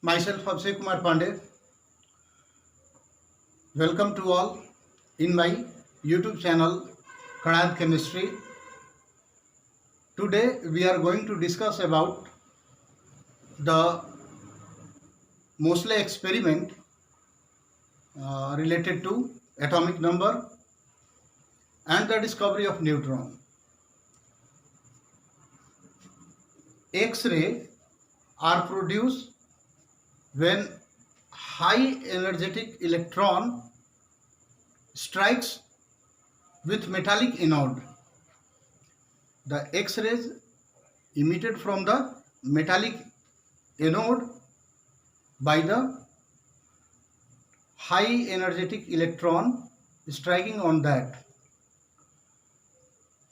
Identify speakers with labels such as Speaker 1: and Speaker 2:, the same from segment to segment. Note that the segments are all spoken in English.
Speaker 1: Myself Abhay Kumar Pandey. Welcome to all in my YouTube channel Kanad Chemistry. Today we are going to discuss about the Moseley experiment related to atomic number and the discovery of neutron. X-ray are produced when high energetic electron strikes with metallic anode. The X-rays emitted from the metallic anode by the high energetic electron striking on that.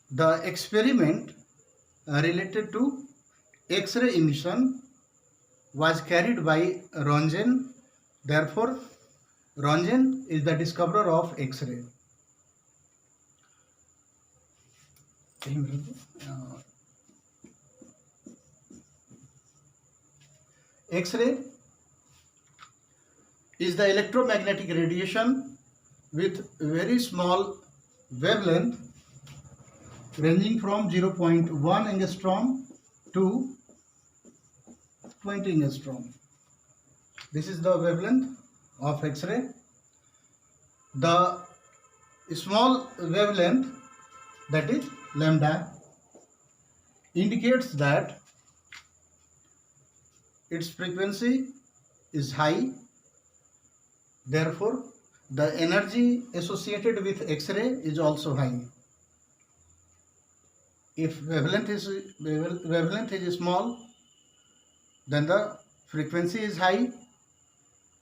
Speaker 1: The experiment related to X-ray emission was carried by Röntgen. Therefore, Röntgen is the discoverer of X-ray. X-ray is the electromagnetic radiation with very small wavelength ranging from 0.1 angstrom to 20 angstrom. This is the wavelength of X-ray. The small wavelength, that is lambda, indicates that its frequency is high. Therefore, the energy associated with X-ray is also high. If wavelength is small, then the frequency is high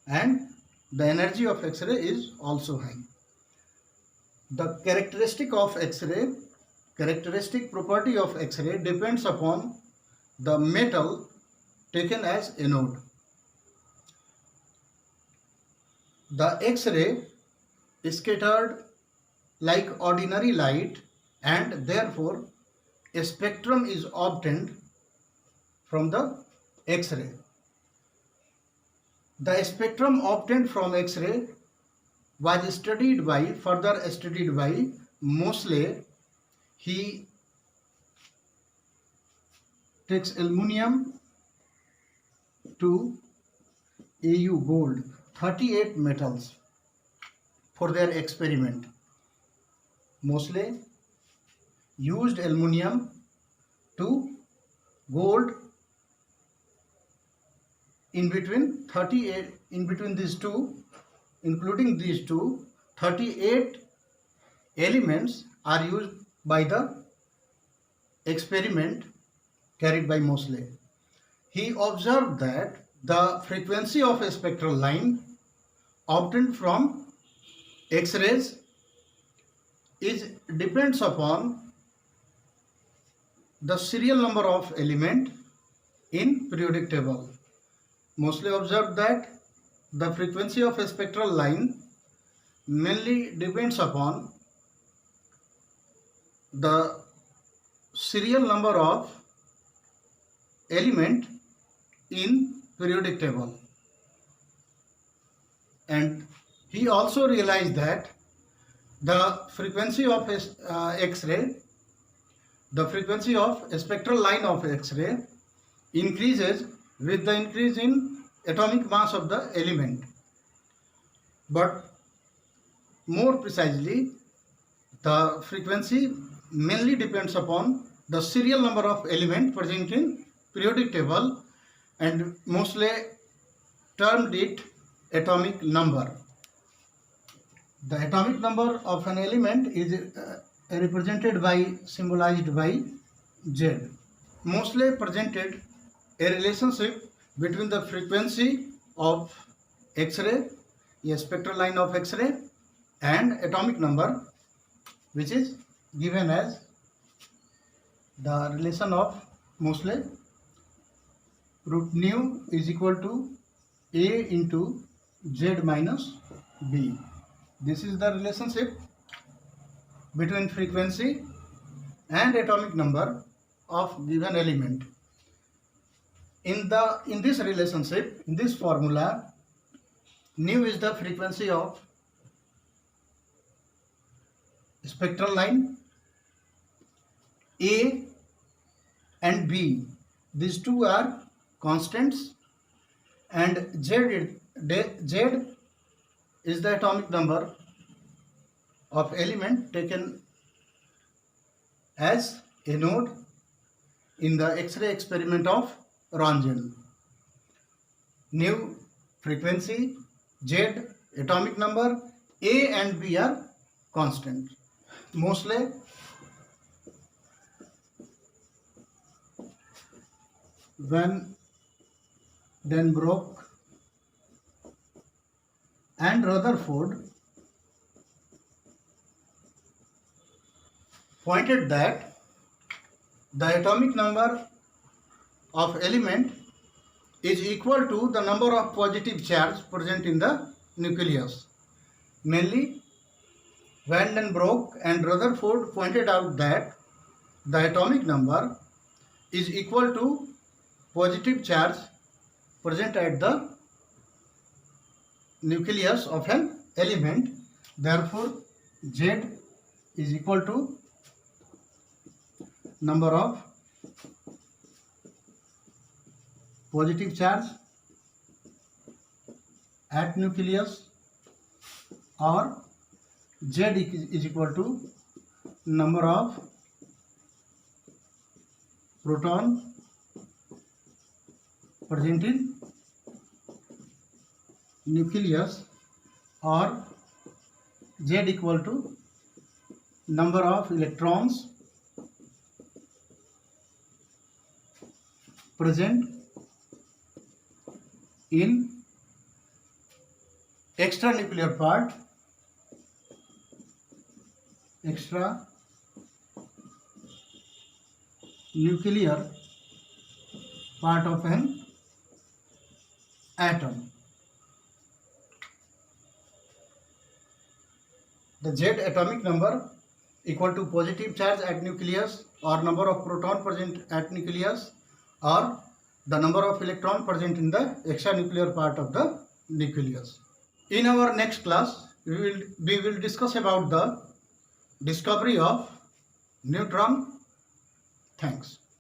Speaker 1: and the energy of X-ray is also high. The characteristic property of X-ray depends upon the metal taken as anode. The X-ray is scattered like ordinary light and therefore a spectrum is obtained from the X-ray. The spectrum obtained from X-ray was further studied by Moseley. He takes aluminum to Au gold, 38 metals for their experiment. Moseley used aluminum to gold in between these two, including these two, 38 elements are used by the experiment carried by Moseley. He observed that the frequency of a spectral line obtained from X-rays depends upon the serial number of element in periodic table. Moseley observed that the frequency of a spectral line mainly depends upon the serial number of element in periodic table. And he also realized that the frequency of X-ray, the frequency of a spectral line of X-ray increases with the increase in atomic mass of the element. But more precisely, the frequency mainly depends upon the serial number of element present in periodic table, and Moseley termed it atomic number. The atomic number of an element is symbolized by Z. Moseley presented a relationship between the frequency of X-ray, a spectral line of X-ray, and atomic number, which is given as the relation of Moseley. Root nu is equal to A into Z minus B. This is the relationship between frequency and atomic number of given element. In this relationship, in this formula, nu is the frequency of spectral line, A and B, these two are constants, and Z is the atomic number of element taken as a node in the X-ray experiment of Röntgen. Nu frequency, Z atomic number, A and B are constant. Mostly Van den Broek and Rutherford pointed that the atomic number of element is equal to the number of positive charge present in the nucleus. Mainly, Van den Broek and Rutherford pointed out that the atomic number is equal to positive charge present at the nucleus of an element. Therefore, Z is equal to number of positive charge at nucleus, or Z is equal to number of proton present in nucleus, or Z equal to number of electrons present in extranuclear part, extranuclear part of an atom. The Z atomic number equal to positive charge at nucleus, or number of proton present at nucleus, or the number of electron present in the extranuclear part of the nucleus. In our next class, we will discuss about the discovery of neutron. Thanks.